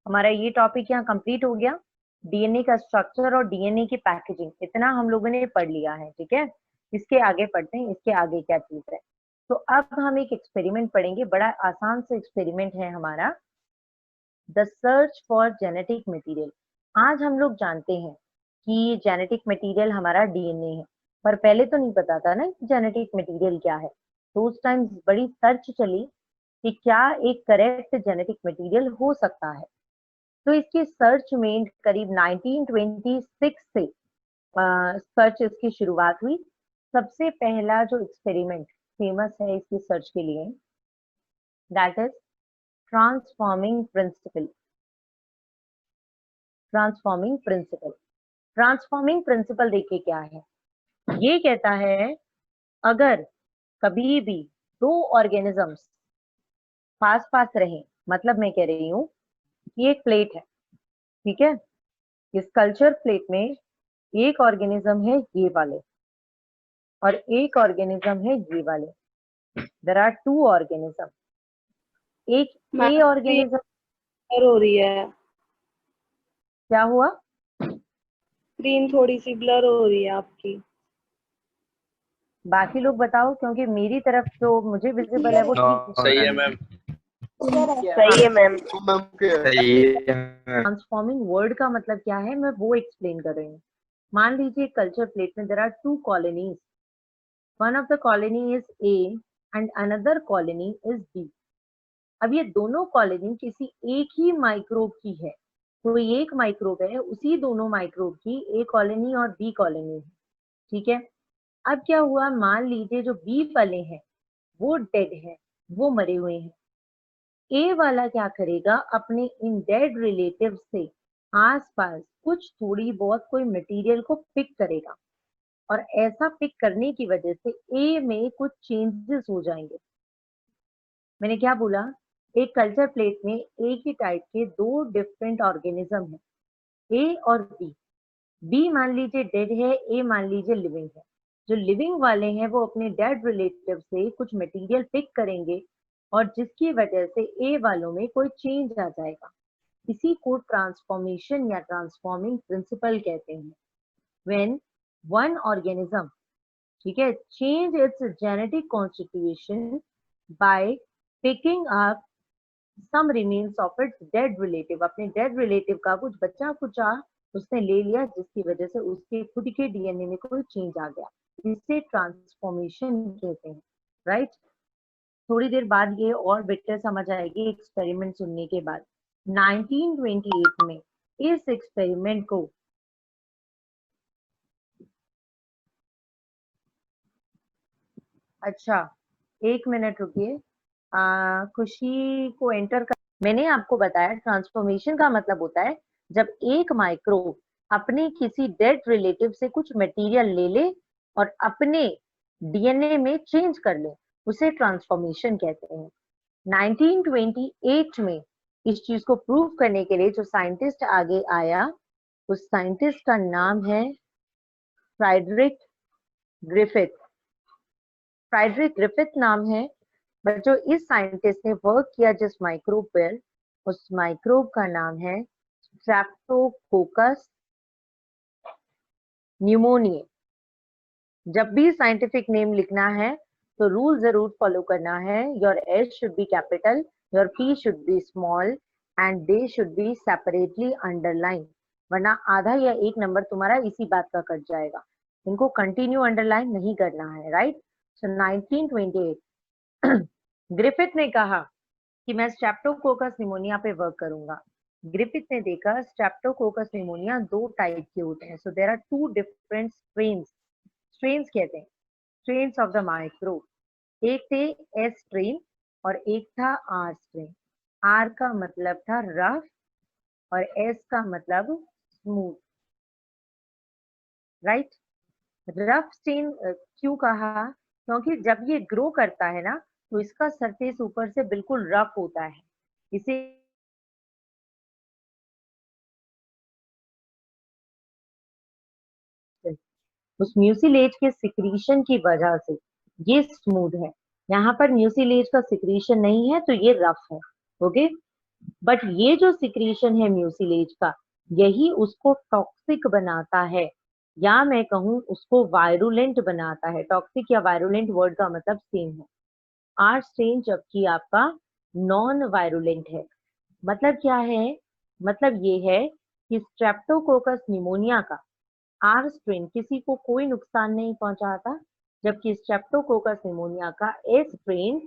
हमारा ये टॉपिक यहाँ कंप्लीट हो गया। डीएनए का स्ट्रक्चर और डीएनए की पैकेजिंग, इतना हम लोगों ने पढ़ लिया है, ठीक है। इसके आगे पढ़ते हैं, इसके आगे क्या चीज है। तो अब हम एक एक्सपेरिमेंट पढ़ेंगे, बड़ा आसान से एक्सपेरिमेंट है हमारा, the search for genetic material. आज हम लोग जानते हैं कि जेनेटिक मटेरियल हमारा डीएनए है, पर पहले तो नहीं पता था ना कि जेनेटिक मटेरियल क्या है। तो उस टाइम बड़ी सर्च चली कि क्या एक करेक्ट जेनेटिक मटेरियल हो सकता है। तो इसकी सर्च में करीब 1926 से सर्च इसकी शुरुआत हुई। सबसे पहला जो एक्सपेरिमेंट फेमस है इसकी सर्च के लिए, that is transforming principle. Transforming principle, transforming principle देखिए क्या है। ये कहता है अगर कभी भी दो ऑर्गेनिजम्स पास पास रहे, मतलब मैं कह रही हूं कि एक प्लेट है, ठीक है, इस कल्चर प्लेट में एक ऑर्गेनिज्म है ये वाले और एक ऑर्गेनिज्म है ये वाले। There are two organism. एक ए ऑर्गेनिज्म, ब्लर हो रही है, क्या हुआ? स्क्रीन थोड़ी सी ब्लर हो रही है आपकी। बाकी लोग बताओ, क्योंकि मेरी तरफ जो मुझे विजिबल है वो ठीक सही है मैम। सही है मैम। सही है मैम। ट्रांसफॉर्मिंग वर्ड का मतलब क्या है, मैं वो एक्सप्लेन कर रही हूँ। मान लीजिए कल्चर प्लेट में there are two colonies, one of the colony is A and another colony is B. अब ये दोनों कॉलोनी किसी एक ही माइक्रोब की है, कोई एक माइक्रोब है, उसी दोनों माइक्रोब की ए कॉलोनी और बी कॉलोनी है, ठीक है। अब क्या हुआ, मान लीजिए जो बी वाले हैं वो डेड है, वो मरे हुए हैं। ए वाला क्या करेगा, अपने इन डेड रिलेटिव से आसपास कुछ थोड़ी बहुत कोई मटेरियल को पिक करेगा, और ऐसा पिक करने की वजह से ए में कुछ चेंजेस हो जाएंगे। मैंने क्या बोला, एक कल्चर प्लेट में एक ही टाइप के दो डिफरेंट ऑर्गेनिज्म है, ए और बी। बी मान लीजिए डेड है, ए मान लीजिए लिविंग है। जो लिविंग वाले हैं वो अपने डेड रिलेटिव से कुछ मटेरियल पिक करेंगे, और जिसकी वजह से ए वालों में कोई चेंज आ जाएगा। इसी को ट्रांसफॉर्मेशन या ट्रांसफॉर्मिंग प्रिंसिपल कहते हैं। व्हेन वन ऑर्गेनिज्म, ठीक है, change its genetic constitution by picking up some remains of its dead relative. अपने डेड रिलेटिव का कुछ बचा कुचा उसने ले लिया, जिसकी वजह से उसके खुद के डीएनए में कोई चेंज आ गया। इसे ट्रांसफॉर्मेशन कहते हैं, राइट। थोड़ी देर बाद ये और बेटर समझ आएगी एक्सपेरिमेंट सुनने के बाद। 1928 में इस एक्सपेरिमेंट को अच्छा, एक मिनट रुकिए, खुशी को एंटर कर। मैंने आपको बताया ट्रांसफॉर्मेशन का मतलब होता है जब एक माइक्रोब अपने किसी डेड रिलेटिव से कुछ मटेरियल ले ले और अपने डीएनए में चेंज कर ले, उसे ट्रांसफॉर्मेशन कहते हैं। 1928 में इस चीज को प्रूव करने के लिए जो साइंटिस्ट आगे आया, उस साइंटिस्ट का नाम है फ्रेडरिक ग्रिफिथ। फ्रेडरिक ग्रिफिथ नाम है, बट जो इस साइंटिस्ट ने वर्क किया जिस माइक्रोब पर, उस माइक्रोब का नाम है स्ट्रेप्टोकोकस न्यूमोनिए। जब भी साइंटिफिक नेम लिखना है तो रूल जरूर फॉलो करना है। Your S should be capital, your P should be small and they should be separately underline, वरना आधा या एक नंबर तुम्हारा इसी बात का कट जाएगा। इनको कंटिन्यू अंडरलाइन नहीं करना है, राइट। सो 1928 ग्रिफिथ ने कहा कि मैं स्ट्रेप्टोकोकस निमोनिया पे वर्क करूंगा। ग्रिफिथ ने देखा स्ट्रेप्टोकोकस निमोनिया दो टाइप के होते हैं, so there are two different strains. Strains कहते हैं स्ट्रेन्स ऑफ द माइक्रोब। एक थे एस स्ट्रेन और एक था आर स्ट्रेन। आर का मतलब था रफ और एस का मतलब स्मूथ, राइट। रफ स्ट्रेन क्यों कहा, क्योंकि जब ये ग्रो करता है ना तो इसका सरफेस ऊपर से बिल्कुल रफ होता है, इसे उस म्यूसिलेज के सिक्रीशन की वजह से ये स्मूथ है। यहाँ पर म्यूसिलेज का सिक्रीशन नहीं है तो ये रफ है, ओके। बट ये जो सिक्रीशन है म्यूसिलेज का, यही उसको टॉक्सिक बनाता है, या मैं कहूँ उसको वायरुलेंट बनाता है। टॉक्सिक या वायरुलेंट वर्ड का मतलब सेम है। आर स्ट्रेन जबकि आपका नॉन वायरुलेंट है। मतलब क्या है? मतलब ये है कि स्ट्रेप्टोकोकस निमोनिया का आर स्ट्रेन किसी को कोई नुकसान नहीं पहुंचाता, जबकि स्ट्रेप्टोकोकस निमोनिया का ए स्ट्रेन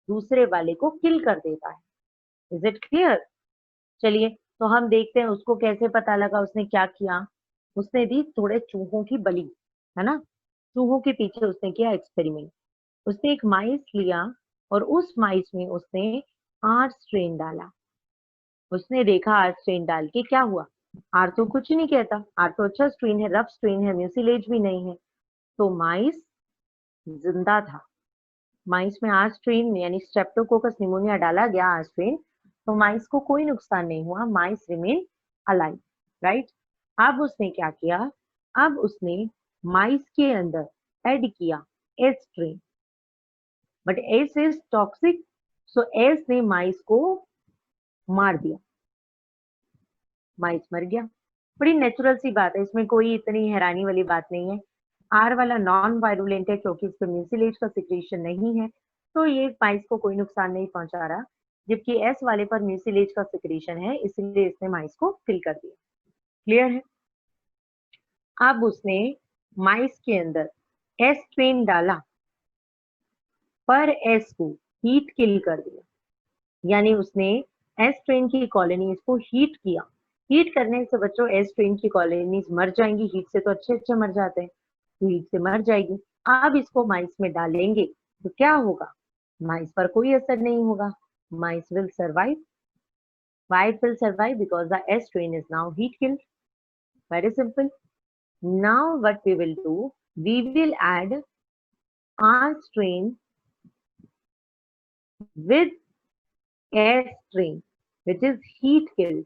दूसरे वाले को किल कर देता है। Is it clear? चलिए तो हम देखते हैं उसको कैसे पता लगा, उसने क्या किया। उसने दी थोड़े चूहों की बलि, है ना। चूहों के पीछे उसने किया एक्सपेरिमेंट। उसने एक माइस लिया और उस माइस में उसने आर स्ट्रेन डाला। उसने देखा आर स्ट्रेन डाल के क्या हुआ। आर तो कुछ नहीं कहता, आर तो अच्छा स्ट्रेन है, रफ स्ट्रेन है, म्यूसिलेज भी नहीं है। तो माइस जिंदा था। माइस में आर स्ट्रेन यानी स्ट्रेप्टोकोकस निमोनिया डाला गया आर स्ट्रेन, तो माइस को कोई नुकसान नहीं हुआ, माइस रिमेन अलाइव, राइट। अब उसने क्या किया? अब उसने माइस के अंदर ऐड किया S strain, but S is toxic, so S ने माइस को मार दिया, माइस मर गया। बड़ी नेचुरल सी बात है, इसमें कोई इतनी हैरानी वाली बात नहीं है। आर वाला नॉन वायरुलेंट है क्योंकि इसमें म्यूसिलेज का सिक्रीशन नहीं है, तो ये माइस को कोई नुकसान नहीं पहुंचा रहा। जबकि एस वाले पर म्यूसिलेज का सिक्रीशन है, इसलिए इसने माइस को किल कर दिया। क्लियर है? अब उसने माइस के अंदर एस स्ट्रेन डाला, पर एस को हीट किल कर दिया, यानी उसने एस स्ट्रेन की कॉलोनीज को हीट किया। हीट करने से बच्चों एस स्ट्रेन की कॉलोनीज मर जाएंगी, हीट से तो अच्छे अच्छे मर जाते हैं, तो हीट से मर जाएगी। अब इसको माइस में डालेंगे तो क्या होगा? माइस पर कोई असर नहीं होगा, mice will survive. Why it will survive? Because the S strain is now heat killed. Very simple. Now what we will do, we will add R strain with S strain which is heat killed.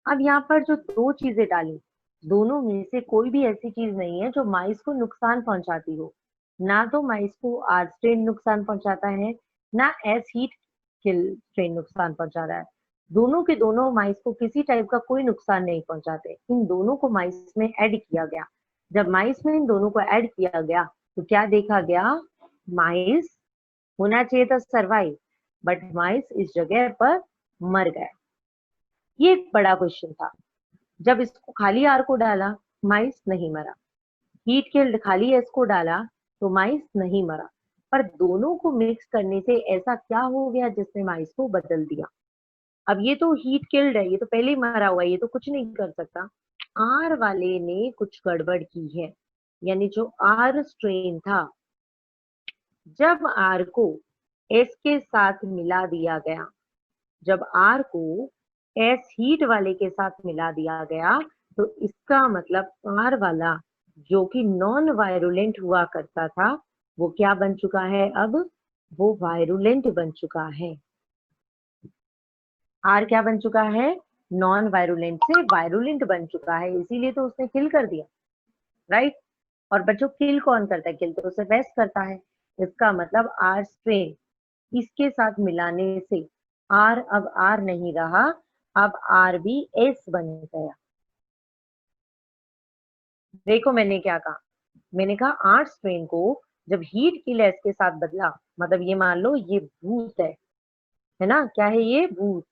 अब यहाँ पर जो दो चीजें डाली, दोनों में से कोई भी ऐसी चीज नहीं है जो माइस को नुकसान पहुंचाती हो। ना तो माइस को आर स्ट्रेन नुकसान पहुंचाता है, ना एस हीट किल स्ट्रेन नुकसान पहुंचा रहा है। दोनों के दोनों माइस को किसी टाइप का कोई नुकसान नहीं पहुंचाते। इन दोनों को माइस में ऐड किया गया। जब माइस में इन दोनों को ऐड किया गया तो क्या देखा गया? माइस होना चाहिए था सर्वाइव, बट माइस इस जगह पर मर गया। ये एक बड़ा क्वेश्चन था। जब इसको खाली आर को डाला, माइस नहीं मरा। हीट किल्ड खाली एस को डाला तो माइस नहीं मरा। पर दोनों को मिक्स करने से ऐसा क्या हो गया जिसने माइस को बदल दिया? अब ये तो हीट किल्ड है, ये तो पहले ही मरा हुआ है, ये तो कुछ नहीं कर सकता। आर वाले ने कुछ गड़बड़ की है, यानी जो आर स्ट्रेन था, जब आर को एस के साथ मिला दिया गया, जब आर को एस हीट वाले के साथ मिला दिया गया, तो इसका मतलब आर वाला जो कि नॉन वायरुलेंट हुआ करता था, वो क्या बन चुका है? अब वो वायरुलेंट बन चुका है। आर क्या बन चुका है? नॉन वायरुलेंट से वायरुलेंट बन चुका है, इसीलिए तो उसने किल कर दिया, राइट। और बच्चों किल कौन करता है? किल तो उसे वेस्ट करता है। इसका मतलब आर स्ट्रेन इसके साथ मिलाने से आर अब आर नहीं रहा, अब आर भी एस बन गया। देखो मैंने क्या कहा, मैंने कहा आर स्ट्रेन को जब हीट किल एस के साथ बदला, मतलब ये मान लो ये भूत है ना, क्या है ये? भूत।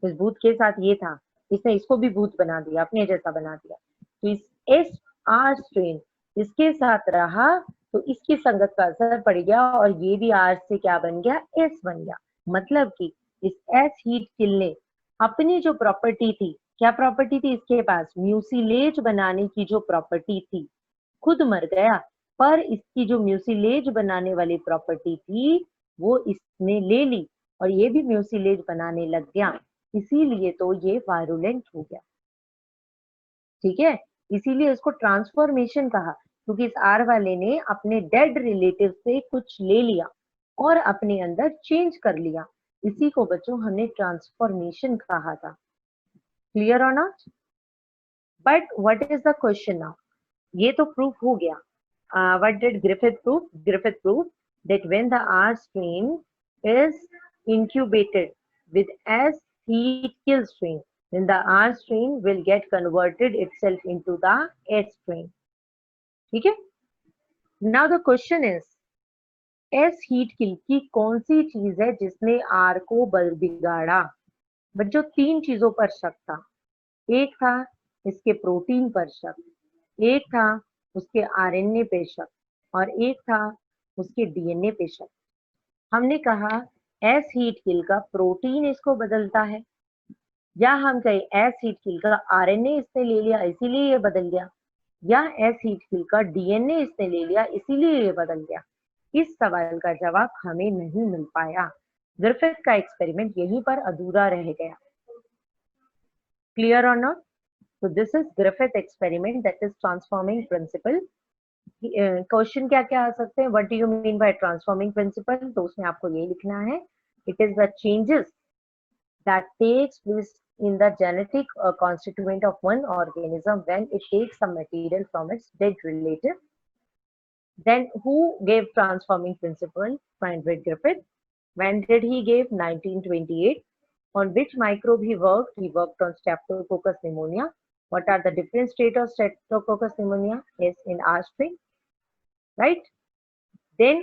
इस भूत के साथ ये था, इसने इसको भी भूत बना दिया, अपने जैसा बना दिया। तो इस एस आर स्ट्रेन इसके साथ रहा तो इसकी संगत का असर पड़ गया और ये भी आर से क्या बन गया? एस बन गया। मतलब कि इस एस हीट किल ने अपनी जो प्रॉपर्टी थी, क्या प्रॉपर्टी थी इसके पास? म्यूसिलेज बनाने की जो प्रॉपर्टी थी, खुद मर गया, पर इसकी जो म्यूसिलेज बनाने वाली प्रॉपर्टी थी वो इसने ले ली और ये भी म्यूसिलेज बनाने लग गया, इसीलिए तो ये वायरुलेंट हो गया। ठीक है, इसीलिए इसको ट्रांसफॉर्मेशन कहा, क्योंकि इस आर वाले ने अपने डेड रिलेटिव से कुछ ले लिया और अपने अंदर चेंज कर लिया। इसी को बच्चों हमने ट्रांसफॉर्मेशन कहा था। क्लियर और not? But what is the question now? ये तो प्रूफ हो गया। What did Griffith prove? Griffith proved that when the R strain is incubated with S heat kill strain, then the R strain will get converted itself into the S strain. ठीक है? Now the question is, S heat kill की कौन सी चीज है जिसने R को बिगाड़ा? बच्चों 3 चीजों पर शक था। एक था इसके प्रोटीन पर शक, एक था उसके आरएनए पे शक, और एक था उसके डीएनए पे शक। हमने कहा एस हीट किल का प्रोटीन इसको बदलता है, या हम कहें एस हीट किल का आरएनए इसने ले लिया इसीलिए ये बदल गया, या एस हीट किल का डीएनए इसने ले लिया इसीलिए ये बदल गया। इस सवाल का जवाब हमें नहीं मिल पाया। ग्रिफिथ का एक्सपेरिमेंट यहीं पर अधूरा रह गया। क्लियर और not? So this is Griffith experiment, that is transforming principle. Question क्या क्या आ सकते हैं? What do you mean by transforming principle? तो उसमें आपको ये लिखना है, it is the changes that takes place in the genetic constituent of one organism when it takes some material from its dead relative. Then who gave transforming principle? Friedrich Griffith. When did he give? 1928. On which microbe he worked? He worked on Streptococcus pneumonia. What are the different states of Streptococcus pneumonia? Is in R strain, right? Then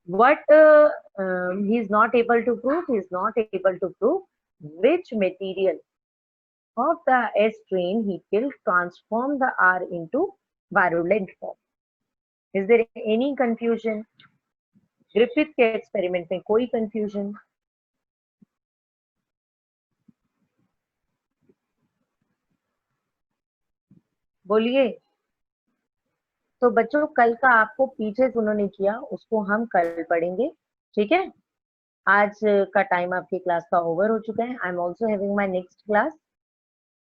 what he is not able to prove? He is not able to prove which material of the S strain he will transform the R into virulent form. Is there any confusion? Griffith के experiment में कोई confusion? बोलिए। तो बच्चों कल का आपको पीछे उन्होंने किया उसको हम कल पढ़ेंगे, ठीक है? आज का टाइम आपकी क्लास का ओवर हो चुका है। I am also having my next class